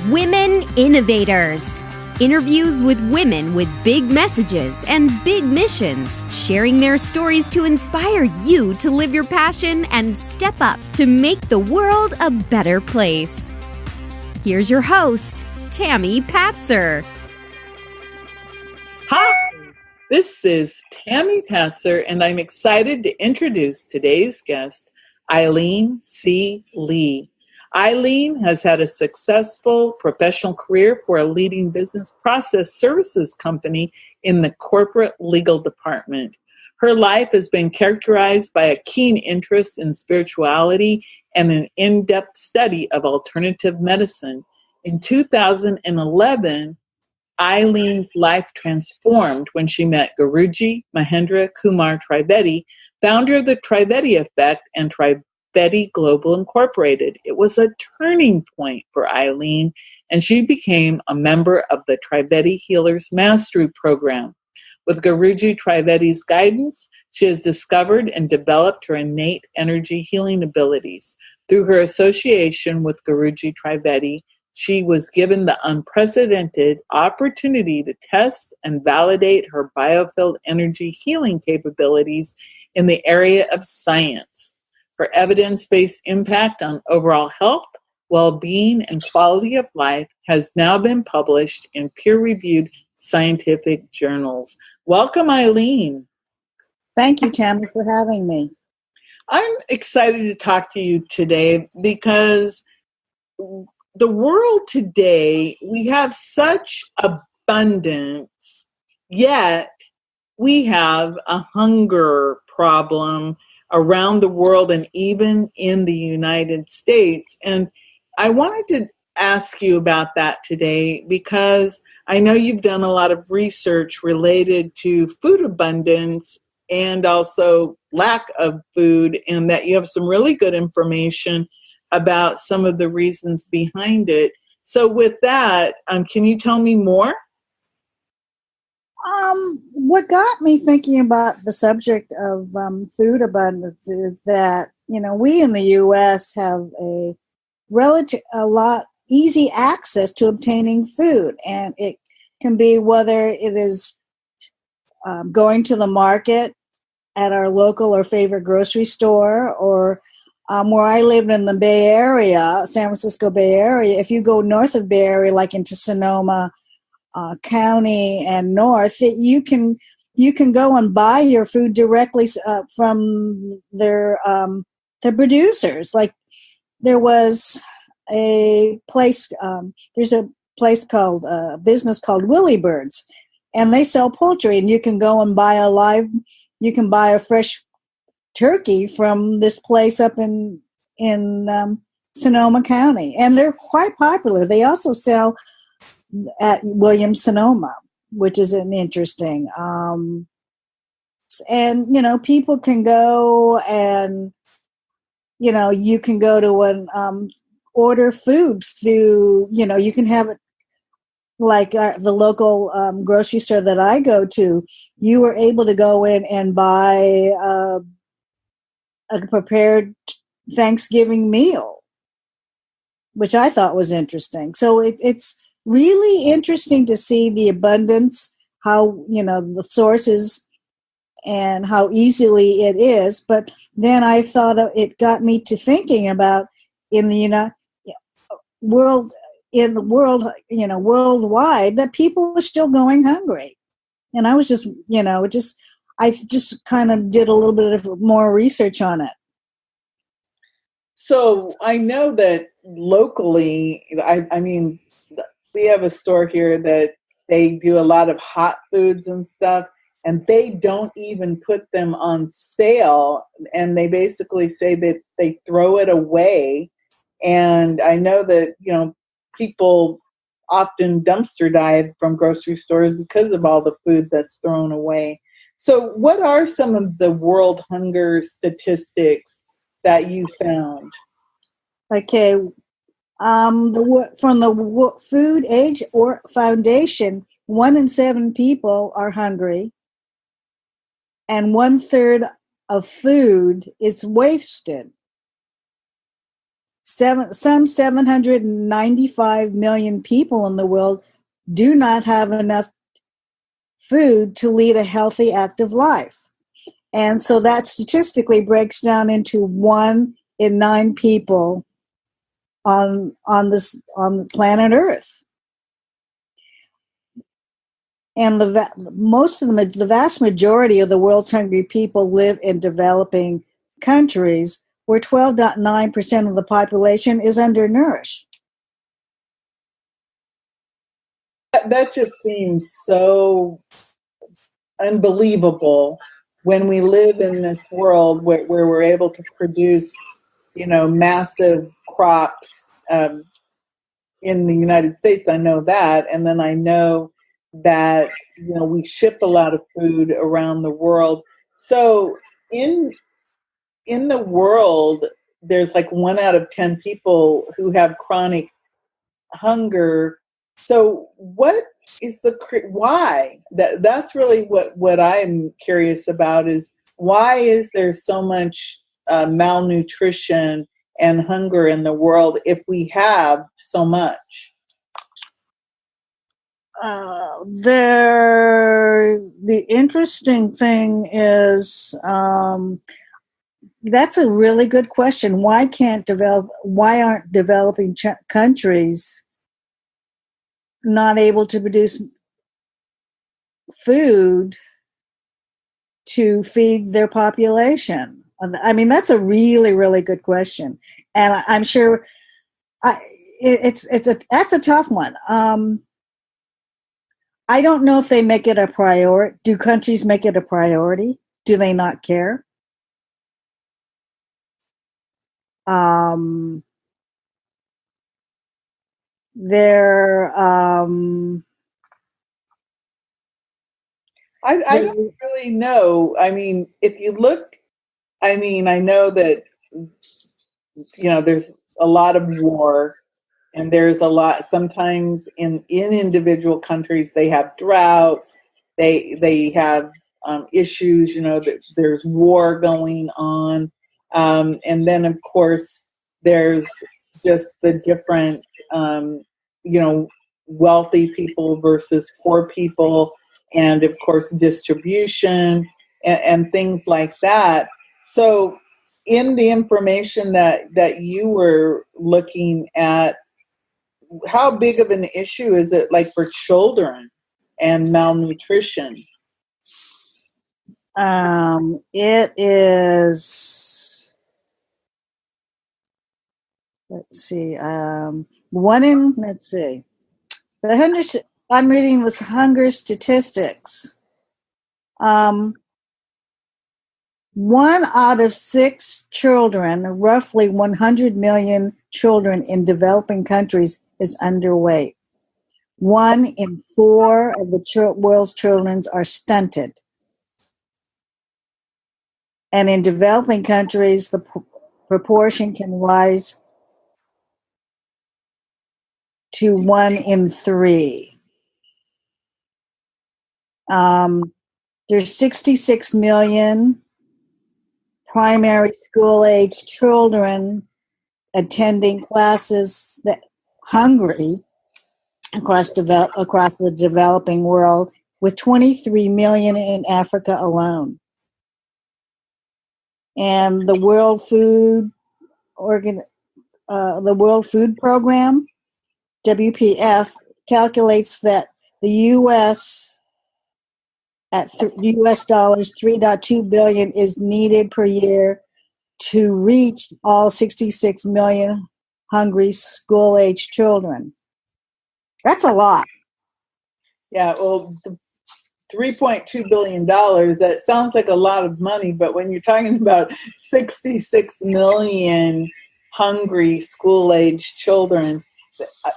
Women Innovators. Interviews with women with big messages and big missions, sharing their stories to inspire you to live your passion and step up to make the world a better place. Here's your host, Tammy Patzer. Hi, this is Tammy Patzer, and I'm excited to introduce today's guest, Aileen C. Lee. Aileen has had a successful professional career for a leading business process services company in the corporate legal department. Her life has been characterized by a keen interest in spirituality and an in-depth study of alternative medicine. In 2011, Aileen's life transformed when she met Guruji Mahendra Trivedi, founder of the Trivedi Effect and Trivedi Global Incorporated. It was a turning point for Aileen, and she became a member of the Trivedi Healers Mastery Program. With Guruji Trivedi's guidance, she has discovered and developed her innate energy healing abilities. Through her association with Guruji Trivedi, she was given the unprecedented opportunity to test and validate her biofield energy healing capabilities in the area of science. Her evidence-based impact on overall health, well-being, and quality of life has now been published in peer-reviewed scientific journals. Welcome, Aileen. Thank you, Tammy, for having me. I'm excited to talk to you today because the world today, we have such abundance, yet we have a hunger problem around the world and even in the United States. And I wanted to ask you about that today because I know you've done a lot of research related to food abundance and also lack of food, and that you have some really good information about some of the reasons behind it. So with that, can you tell me more? What got me thinking about the subject of food abundance is that, we in the U.S. have a lot easy access to obtaining food, and it can be whether it is going to the market at our local or favorite grocery store, or where I lived in the Bay Area, San Francisco Bay Area. If you go north of Bay Area, like into Sonoma County and north, you can go and buy your food directly from their producers. Like there was a place, there's a place called business called Willie Bird's, and they sell poultry, and you can go and buy a fresh turkey from this place up in Sonoma County, and they're quite popular. They also sell at Williams-Sonoma, which is an interesting. And people can go and you can go to an order food through. You can have it like the local grocery store that I go to. You were able to go in and buy a prepared Thanksgiving meal, which I thought was interesting. So it's really interesting to see the abundance, how, the sources and how easily it is. But then I thought it got me to thinking about worldwide, that people are still going hungry. And I was just I just kind of did a little bit of more research on it. So I know that locally, I mean, we have a store here that they do a lot of hot foods and stuff, and they don't even put them on sale, and they basically say that they throw it away. And I know that, people often dumpster dive from grocery stores because of all the food that's thrown away. So what are some of the world hunger statistics that you found? Okay. From the Food Age Foundation, 1 in 7 people are hungry, and 1/3 of food is wasted. some 795 million people in the world do not have enough food to lead a healthy, active life. And so that statistically breaks down into 1 in 9 people on the planet Earth. And the vast majority of the world's hungry people live in developing countries, where 12.9% of the population is undernourished. That just seems so unbelievable when we live in this world where we're able to produce, massive crops in the United States. I know that. And then I know that, we ship a lot of food around the world. So in the world, there's like 1 out of 10 people who have chronic hunger. So what is why? That's really what I'm curious about, is why is there so much malnutrition and hunger in the world if we have so much? The interesting thing is, that's a really good question. Why aren't developing countries not able to produce food to feed their population? I mean, that's a really, really good question, and I'm sure that's a tough one. I don't know if they make it a priority. Do countries make it a priority? Do they not care? I don't really know. I mean, if you look, I know that, there's a lot of war, and there's a lot, sometimes in individual countries, they have droughts, they have issues, that there's war going on. And then, of course, there's just the different, wealthy people versus poor people, and, of course, distribution and things like that. So in the information that you were looking at, how big of an issue is it, like, for children and malnutrition? It is, I'm reading this hunger statistics. 1 out of 6 children, roughly 100 million children in developing countries, is underweight. 1 in 4 of the world's children are stunted. And in developing countries, the proportion can rise to 1 in 3. There's 66 million primary school age children attending classes that hungry across the developing world, with 23 million in Africa alone. And the World Food Program, WPF, calculates that the U.S. at U.S. dollars 3.2 billion is needed per year to reach all 66 million hungry school-age children. That's a lot. Yeah, well, $3.2 billion, that sounds like a lot of money, but when you're talking about 66 million hungry school-age children,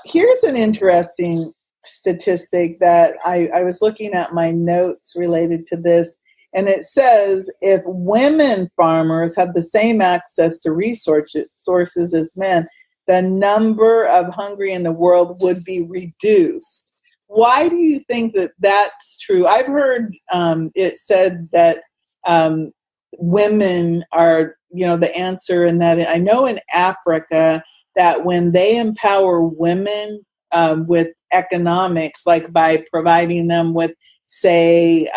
here's an interesting statistic that I was looking at my notes related to this, and it says if women farmers had the same access to resources as men, the number of hungry in the world would be reduced. Why do you think that that's true? I've heard it said that women are, the answer, and that I know in Africa, that when they empower women with economics, like by providing them with, say,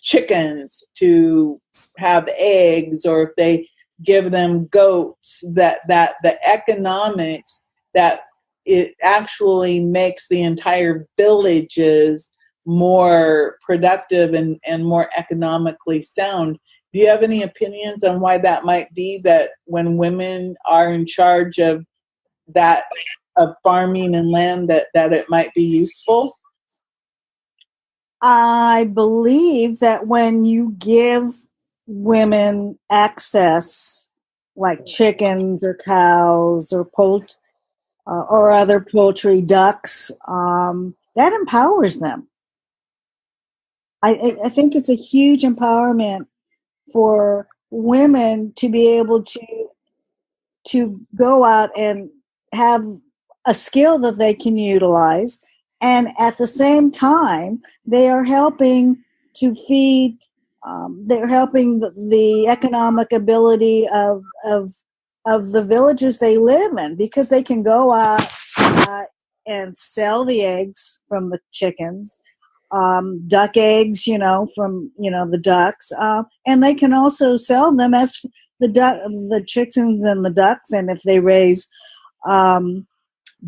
chickens to have eggs, or if they give them goats, that the economics, that it actually makes the entire villages more productive and more economically sound. Do you have any opinions on why that might be, that when women are in charge of that, of farming and land, that it might be useful? I believe that when you give women access, like chickens or cows or or other poultry, ducks, that empowers them. I think it's a huge empowerment for women to be able to go out and have a skill that they can utilize, and at the same time they are helping to feed, they're helping the economic ability of the villages they live in, because they can go out and sell the eggs from the chickens, duck eggs, from the ducks, and they can also sell them as the chickens and the ducks. And if they raise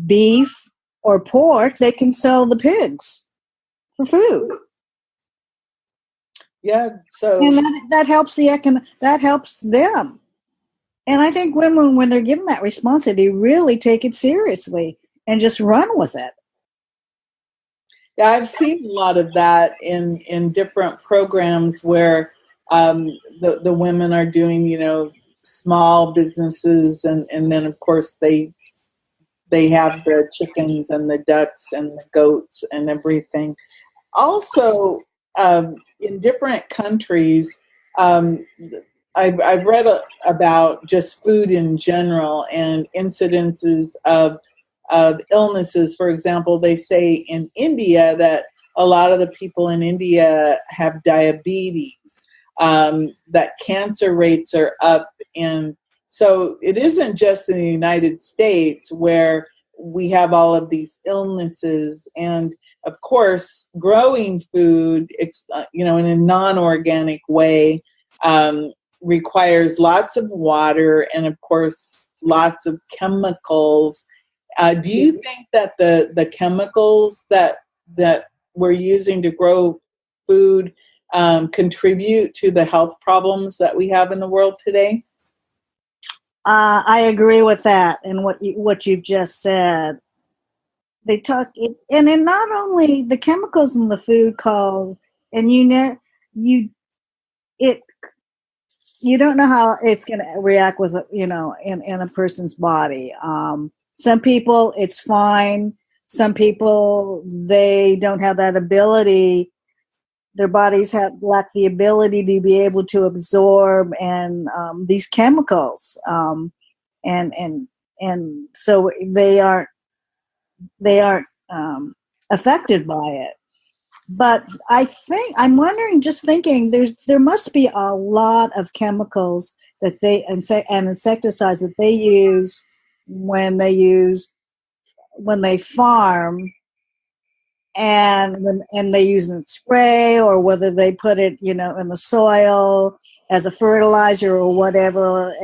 beef or pork, they can sell the pigs for food. Yeah, so and that helps that helps them. And I think women, when they're given that responsibility, really take it seriously and just run with it. yeah, I've seen a lot of that in different programs where the women are doing, small businesses, and then of course they have the chickens and the ducks and the goats and everything. Also, in different countries, I've read about just food in general and incidences of illnesses. For example, they say in India that a lot of the people in India have diabetes, that cancer rates are up. And so it isn't just in the United States where we have all of these illnesses. And of course, growing food, in a non-organic way, requires lots of water and, of course, lots of chemicals. Do you think that the chemicals that we're using to grow food contribute to the health problems that we have in the world today? I agree with that and what you've just said. They talk, and then not only the chemicals in the food cause, and you don't know how it's going to react with in a person's body. Some people it's fine. Some people, they don't have that ability. Their bodies lack the ability to be able to absorb and these chemicals, and so they aren't affected by it. But I'm wondering, just thinking, there must be a lot of chemicals that and insecticides that they use when they farm, and they use it in spray, or whether they put it in the soil as a fertilizer or whatever.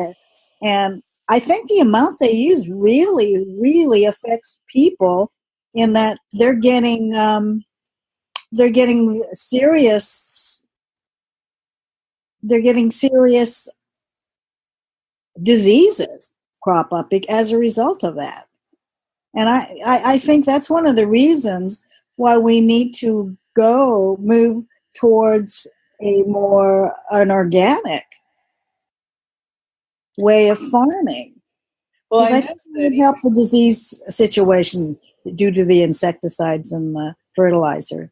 And I think the amount they use really, really affects people, in that they're getting serious diseases crop up as a result of that. And I think that's one of the reasons why we need to move towards an organic way of farming. Well, I think it would help the disease situation due to the insecticides and the fertilizer.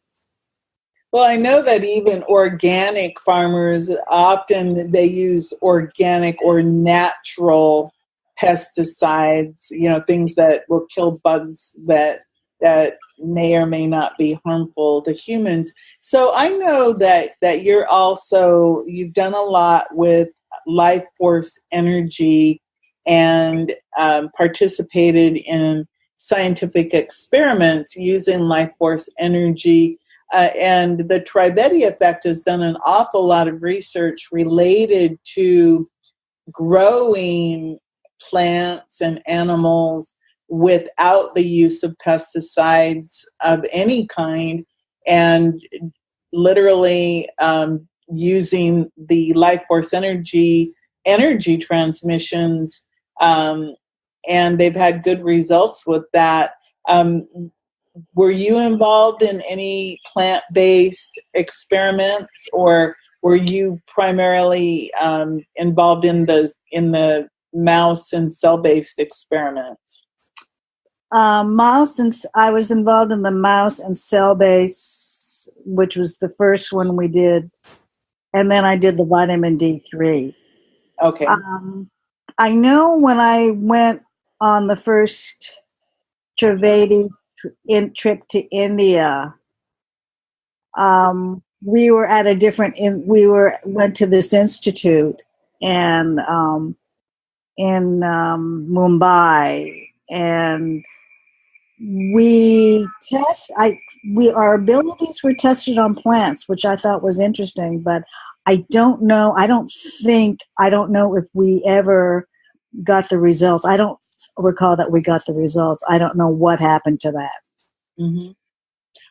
Well, I know that even organic farmers, often they use organic or natural pesticides, things that will kill bugs that may or may not be harmful to humans. So I know that you've done a lot with life force energy and participated in scientific experiments using life force energy. And the Trivedi effect has done an awful lot of research related to growing plants and animals without the use of pesticides of any kind, and literally using the life force energy transmissions, and they've had good results with that. Were you involved in any plant-based experiments, or were you primarily involved in the mouse and cell-based experiments? I was involved in the mouse and cell base, which was the first one we did, and then I did the vitamin D3. Okay. I know when I went on the first Trivedi trip to India, we were at went to this institute and in Mumbai, and our abilities were tested on plants, which I thought was interesting, but I don't know if we ever got the results. I don't recall that we got the results. I don't know what happened to that. Mm-hmm.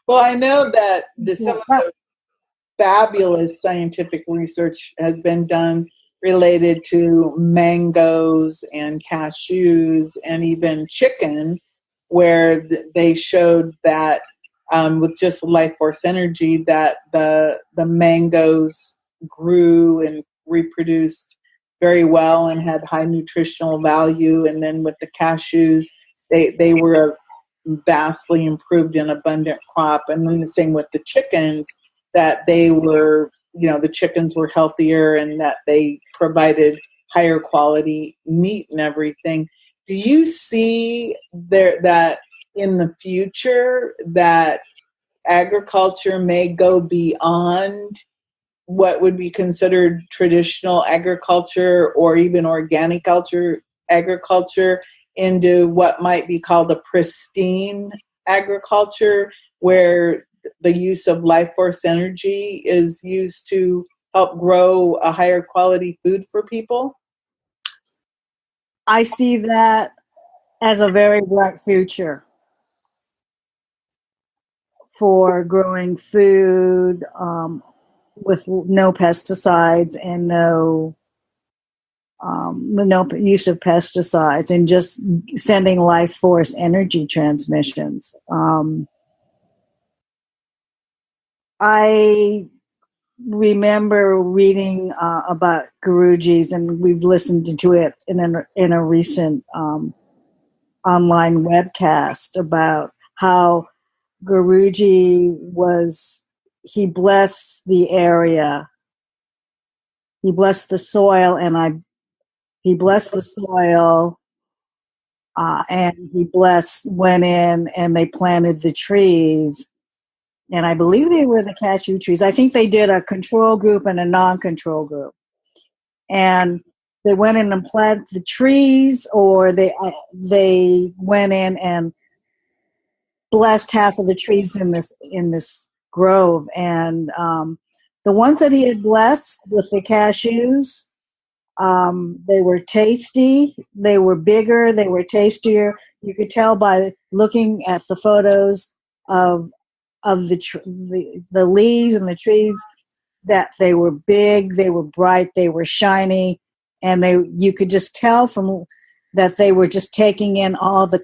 Well, I know that some of the fabulous scientific research has been done related to mangoes and cashews and even chicken, where they showed that with just life force energy that the mangoes grew and reproduced very well and had high nutritional value, and then with the cashews they were a vastly improved and abundant crop. And then the same with the chickens, that they were, the chickens were healthier and that they provided higher quality meat and everything. Do you see that in the future that agriculture may go beyond what would be considered traditional agriculture or even organic agriculture into what might be called a pristine agriculture, where the use of life force energy is used to help grow a higher quality food for people? I see that as a very bright future for growing food with no pesticides and no use of pesticides, and just sending life force energy transmissions. I remember reading about Guruji's, and we've listened to it in a recent online webcast about how Guruji he blessed the area, he blessed the soil, and he blessed the soil, and he went in and they planted the trees. And I believe they were the cashew trees. I think they did a control group and a non-control group. And they went in and planted the trees, or they went in and blessed half of the trees in this grove. And the ones that he had blessed with the cashews, they were tasty, they were bigger, they were tastier. You could tell by looking at the photos of the leaves and the trees that they were big, they were bright, they were shiny, and you could just tell from that they were just taking in all the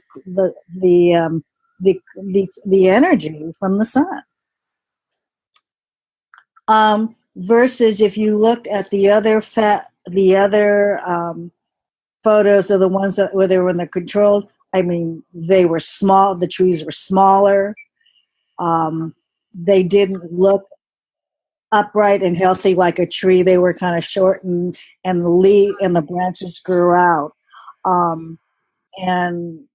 energy from the sun. Versus if you looked at the other photos of the ones where they were in the controlled, I mean, they were small. The trees were smaller. They didn't look upright and healthy like a tree. They were kind of short, and the branches grew out. And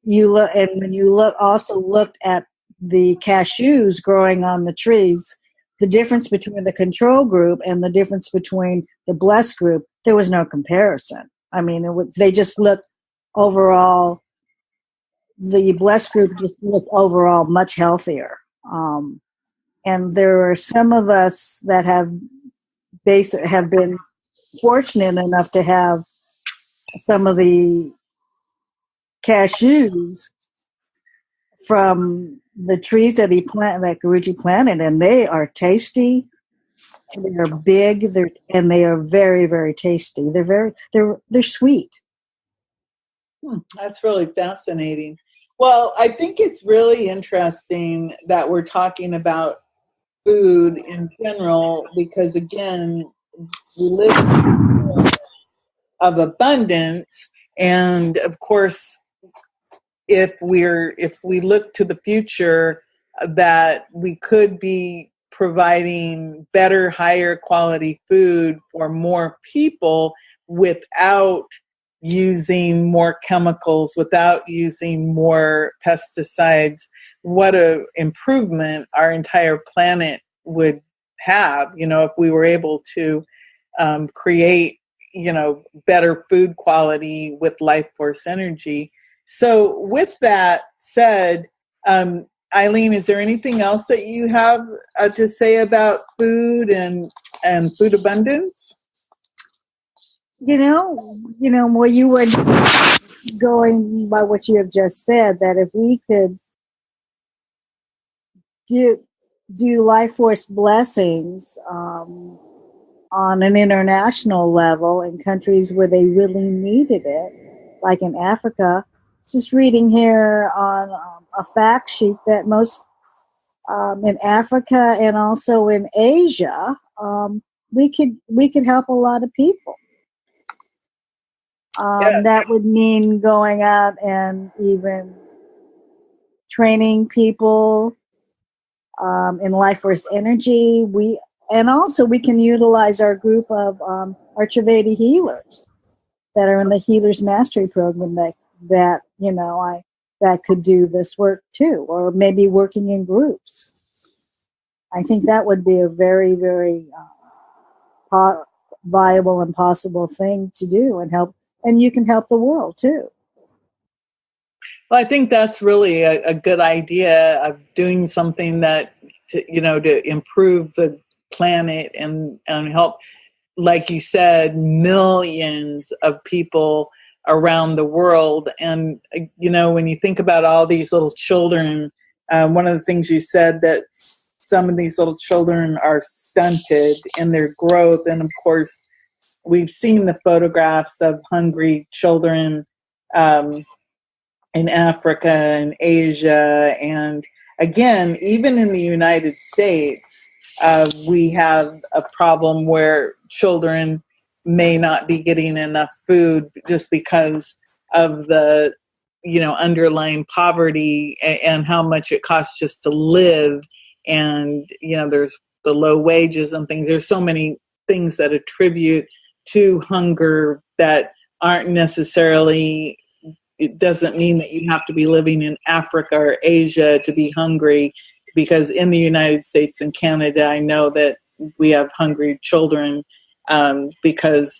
when you also looked at the cashews growing on the trees, the difference between the control group and the difference between the blessed group, there was no comparison. I mean, they just looked overall, the blessed group just looked overall much healthier. And there are some of us that have been fortunate enough to have some of the cashews from the trees that Guruji planted, and they are tasty. They are big. They are very, very tasty. They're sweet. That's really fascinating. Well, I think it's really interesting that we're talking about food in general because, again, we live in a world of abundance, and of course, if we look to the future, that we could be providing better, higher quality food for more people without using more chemicals, without using more pesticides, what a improvement our entire planet would have, if we were able to create, better food quality with life force energy. So with that said, Aileen, is there anything else that you have to say about food and food abundance? Well, you were going by what you have just said, that if we could do life force blessings on an international level in countries where they really needed it, like in Africa. Just reading here on a fact sheet that most in Africa and also in Asia, we could help a lot of people. That would mean going out and even training people in life force energy. Also we can utilize our group of our Trivedi healers that are in the Healers Mastery Program that could do this work too, or maybe working in groups. I think that would be a very, very viable and possible thing to do and help, and you can help the world too. Well, I think that's really a good idea of doing something that, to improve the planet and help, like you said, millions of people around the world. And, when you think about all these little children, one of the things you said that some of these little children are stunted in their growth. And of course, we've seen the photographs of hungry children in Africa and Asia. And again, even in the United States, we have a problem where children may not be getting enough food just because of the, underlying poverty and how much it costs just to live. And, there's the low wages and things. There's so many things that attribute to hunger that aren't necessarily, it doesn't mean that you have to be living in Africa or Asia to be hungry, because in the United States and Canada, I know that we have hungry children because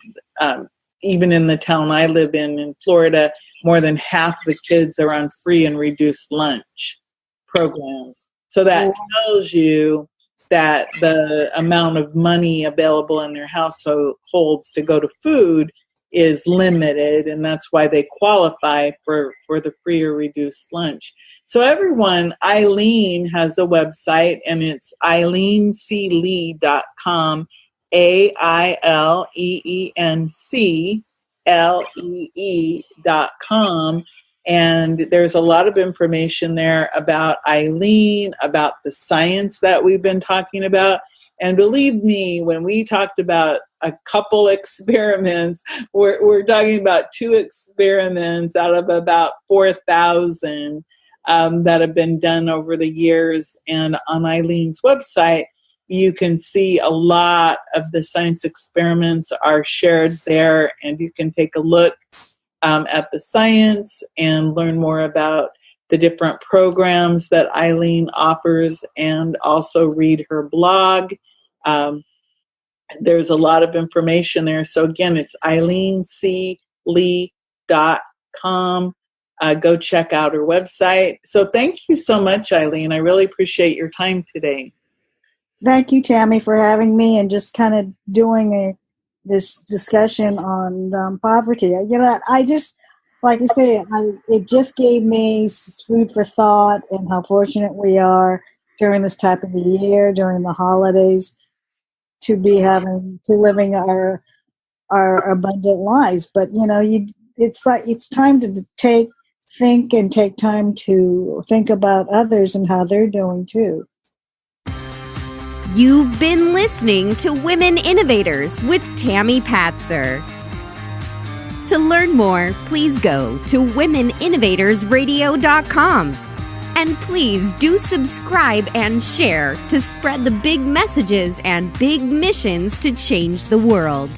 even in the town I live in Florida, more than half the kids are on free and reduced lunch programs. So that tells you that the amount of money available in their households to go to food is limited, and that's why they qualify for the free or reduced lunch. So everyone, Aileen has a website, and it's AileenClee.com, AileenClee.com. And there's a lot of information there about Aileen, about the science that we've been talking about. And believe me, when we talked about a couple experiments, we're talking about 2 experiments out of about 4,000 that have been done over the years. And on Aileen's website, you can see a lot of the science experiments are shared there, and you can take a look at the science and learn more about the different programs that Aileen offers, and also read her blog. There's a lot of information there. So again, it's AileenClee.com, Go check out her website. So thank you so much, Aileen. I really appreciate your time today. Thank you, Tammy, for having me and just kind of doing this discussion on poverty. You know, I just, like I say, it just gave me food for thought and how fortunate we are during this time of the year, during the holidays, to be living our abundant lives. But you know, it's time to take time to think about others and how they're doing too. You've been listening to Women Innovators with Tammy Patzer. To learn more, please go to womeninnovatorsradio.com. And please do subscribe and share to spread the big messages and big missions to change the world.